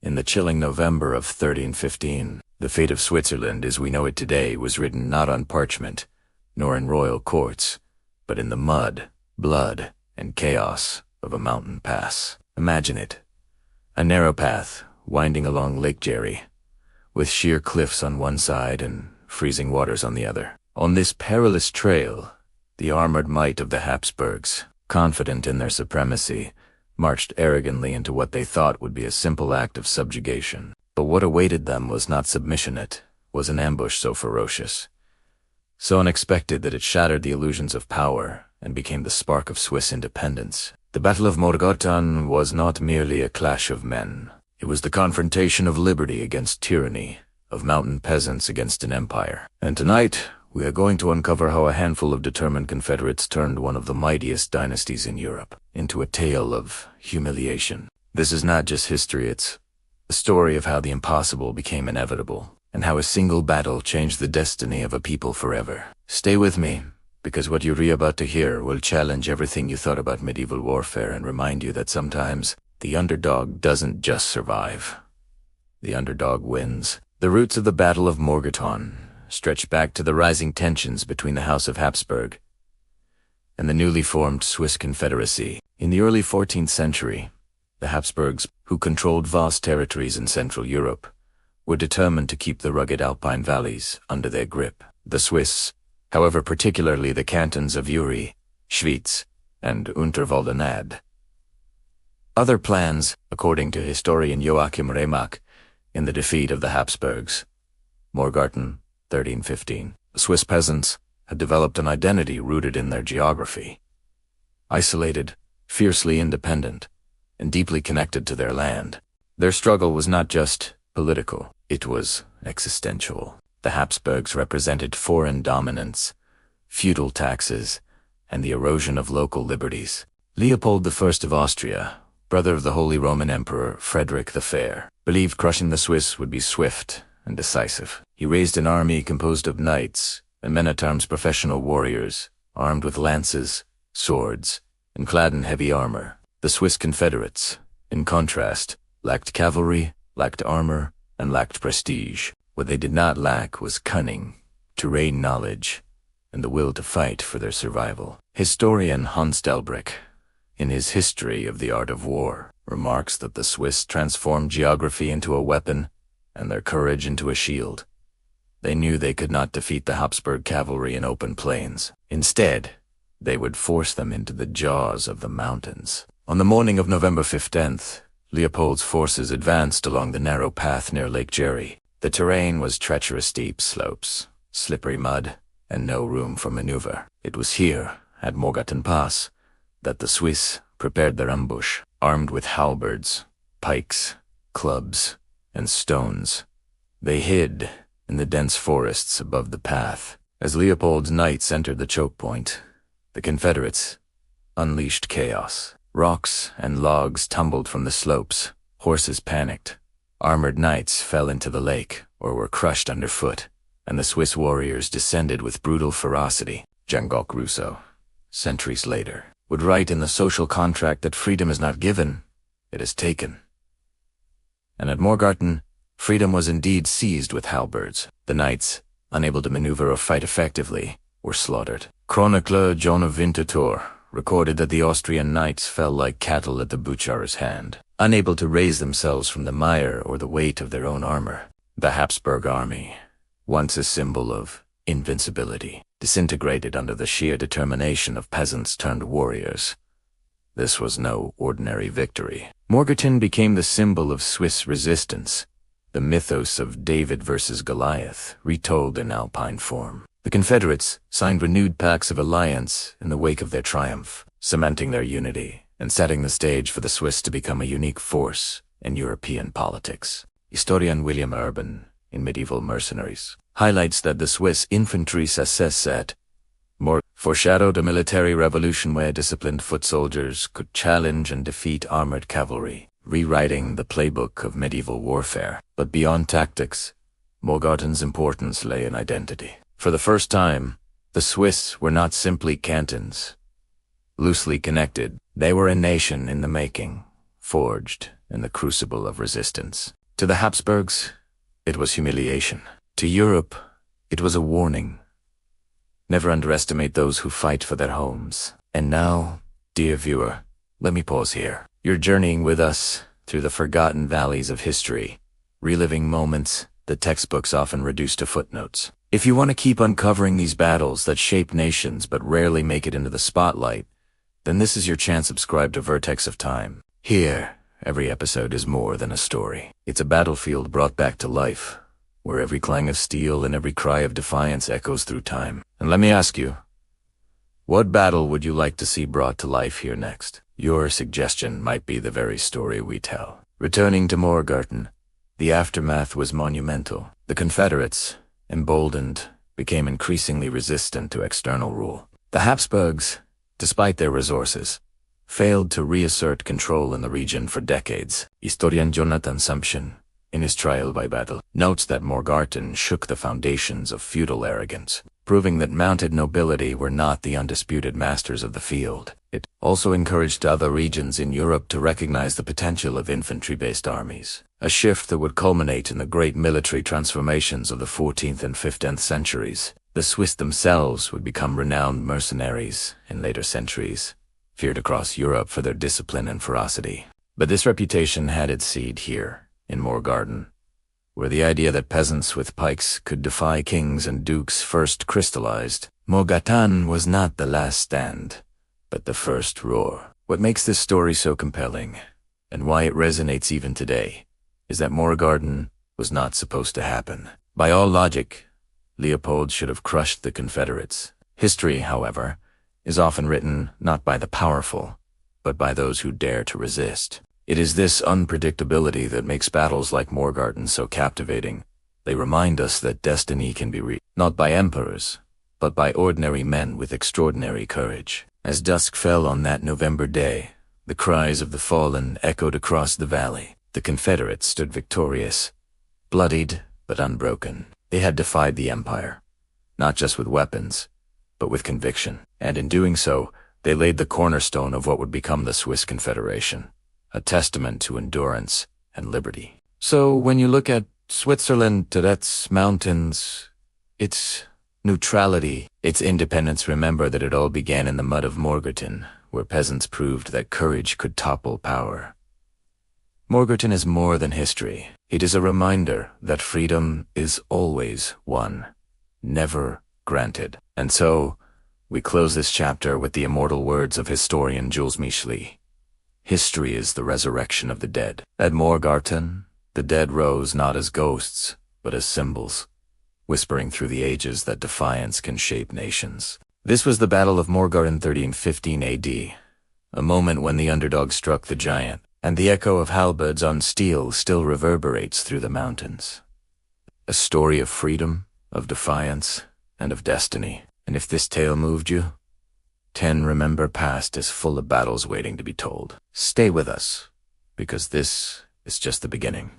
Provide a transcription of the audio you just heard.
In the chilling November of 1315, the fate of Switzerland as we know it today was written not on parchment, nor in royal courts, but in the mud, blood, and chaos of a mountain pass. Imagine it. A narrow path winding along Lake Jerry, with sheer cliffs on one side and freezing waters on the other. On this perilous trail, the armored might of the Habsburgs, confident in their supremacy, marched arrogantly into what they thought would be a simple act of subjugation. But what awaited them was not submission, it was an ambush so ferocious, so unexpected that it shattered the illusions of power and became the spark of Swiss independence. The Battle of Morgarten was not merely a clash of men. It was the confrontation of liberty against tyranny, of mountain peasants against an empire. And tonight, we are going to uncover how a handful of determined Confederates turned one of the mightiest dynasties in Europe into a tale of humiliation. This is not just history, it's a story of how the impossible became inevitable, and how a single battle changed the destiny of a people forever. Stay with me, because what you're about to hear will challenge everything you thought about medieval warfare and remind you that sometimes the underdog doesn't just survive. The underdog wins. The roots of the Battle of Morgarten stretch back to the rising tensions between the House of Habsburg and the newly formed Swiss Confederacy. In the early 14th century, the Habsburgs, who controlled vast territories in Central Europe, were determined to keep the rugged Alpine valleys under their grip. The Swiss, however, particularly the cantons of Uri, Schwyz, and Unterwaldenad. Other plans, according to historian Joachim Remak, in the defeat of the Habsburgs. Morgarten, 1315. The Swiss peasants had developed an identity rooted in their geography. Isolated, fiercely independent, and deeply connected to their land. Their struggle was not just political, it was existential. The Habsburgs represented foreign dominance, feudal taxes, and the erosion of local liberties. Leopold I of Austria, brother of the Holy Roman Emperor Frederick the Fair, believed crushing the Swiss would be swift and decisive. He raised an army composed of knights and men-at-arms professional warriors, armed with lances, swords, and clad in heavy armor. The Swiss Confederates, in contrast, lacked cavalry, lacked armor, and lacked prestige. What they did not lack was cunning, terrain knowledge, and the will to fight for their survival. Historian Hans Delbrück, in his History of the Art of War, remarks that the Swiss transformed geography into a weapon and their courage into a shield. They knew they could not defeat the Habsburg cavalry in open plains. Instead, they would force them into the jaws of the mountains. On the morning of November 15th, Leopold's forces advanced along the narrow path near Lake Jerry. The terrain was treacherous steep slopes, slippery mud, and no room for maneuver. It was here, at Morgarten Pass, that the Swiss prepared their ambush, armed with halberds, pikes, clubs, and stones. They hid in the dense forests above the path. As Leopold's knights entered the choke point, the Confederates unleashed chaos. Rocks and logs tumbled from the slopes, horses panicked, armored knights fell into the lake or were crushed underfoot, and the Swiss warriors descended with brutal ferocity. Jean-Jacques Rousseau, centuries later, would write in the social contract that freedom is not given, it is taken. And at Morgarten, freedom was indeed seized with halberds. The knights, unable to maneuver or fight effectively, were slaughtered. Chronicler John of Winterthur recorded that the Austrian knights fell like cattle at the butcher's hand, unable to raise themselves from the mire or the weight of their own armor. The Habsburg army, once a symbol of invincibility, disintegrated under the sheer determination of peasants turned warriors. This was no ordinary victory. Morgarten became the symbol of Swiss resistance, the mythos of David versus Goliath, retold in Alpine form. The Confederates signed renewed pacts of alliance in the wake of their triumph, cementing their unity and setting the stage for the Swiss to become a unique force in European politics. Historian William Urban, in Medieval Mercenaries, highlights that the Swiss infantry set foreshadowed a military revolution where disciplined foot soldiers could challenge and defeat armored cavalry, rewriting the playbook of medieval warfare. But beyond tactics, Morgarten's importance lay in identity. For the first time, the Swiss were not simply cantons. Loosely connected, they were a nation in the making, forged and the crucible of resistance. To the Habsburgs, it was humiliation. To Europe, it was a warning. Never underestimate those who fight for their homes. And now, dear viewer, let me pause here. You're journeying with us through the forgotten valleys of history, reliving moments that textbooks often reduce to footnotes. If you want to keep uncovering these battles that shape nations but rarely make it into the spotlight, then this is your chance. Subscribe to Vertex of Time. Here, every episode is more than a story. It's a battlefield brought back to life, where every clang of steel and every cry of defiance echoes through time. And let me ask you, what battle would you like to see brought to life here next? Your suggestion might be the very story we tell. Returning to Morgarten, the aftermath was monumental. The Confederates, emboldened, became increasingly resistant to external rule. The Habsburgs, despite their resources, failed to reassert control in the region for decades. Historian Jonathan Sumption, in his trial by battle, notes that Morgarten shook the foundations of feudal arrogance, proving that mounted nobility were not the undisputed masters of the field. It also encouraged other regions in Europe to recognize the potential of infantry-based armies, a shift that would culminate in the great military transformations of the 14th and 15th centuries. The Swiss themselves would become renowned mercenaries in later centuries, feared across Europe for their discipline and ferocity. But this reputation had its seed here, in Morgarten, where the idea that peasants with pikes could defy kings and dukes first crystallized. Morgarten was not the last stand, but the first roar. What makes this story so compelling, and why it resonates even today, is that Morgarten was not supposed to happen. By all logic, Leopold should have crushed the Confederates. History, however, is often written not by the powerful, but by those who dare to resist. It is this unpredictability that makes battles like Morgarten so captivating. They remind us that destiny can be reached, not by emperors, but by ordinary men with extraordinary courage. As dusk fell on that November day, the cries of the fallen echoed across the valley. The Confederates stood victorious, bloodied but unbroken. They had defied the empire, not just with weapons, but with conviction. And in doing so, they laid the cornerstone of what would become the Swiss Confederation, a testament to endurance and liberty. So when you look at Switzerland, Tourette's mountains, its neutrality, its independence, remember that it all began in the mud of Morgarten, where peasants proved that courage could topple power. Morgarten is more than history. It is a reminder that freedom is always won, never granted. And so, we close this chapter with the immortal words of historian Jules Michelet. History is the resurrection of the dead. At Morgarten, the dead rose not as ghosts, but as symbols, whispering through the ages that defiance can shape nations. This was the Battle of Morgarten 1315 AD, a moment when the underdog struck the giant, and the echo of halberds on steel still reverberates through the mountains. A story of freedom, of defiance, and of destiny. And if this tale moved you, 10 remember past is full of battles waiting to be told. Stay with us, because this is just the beginning.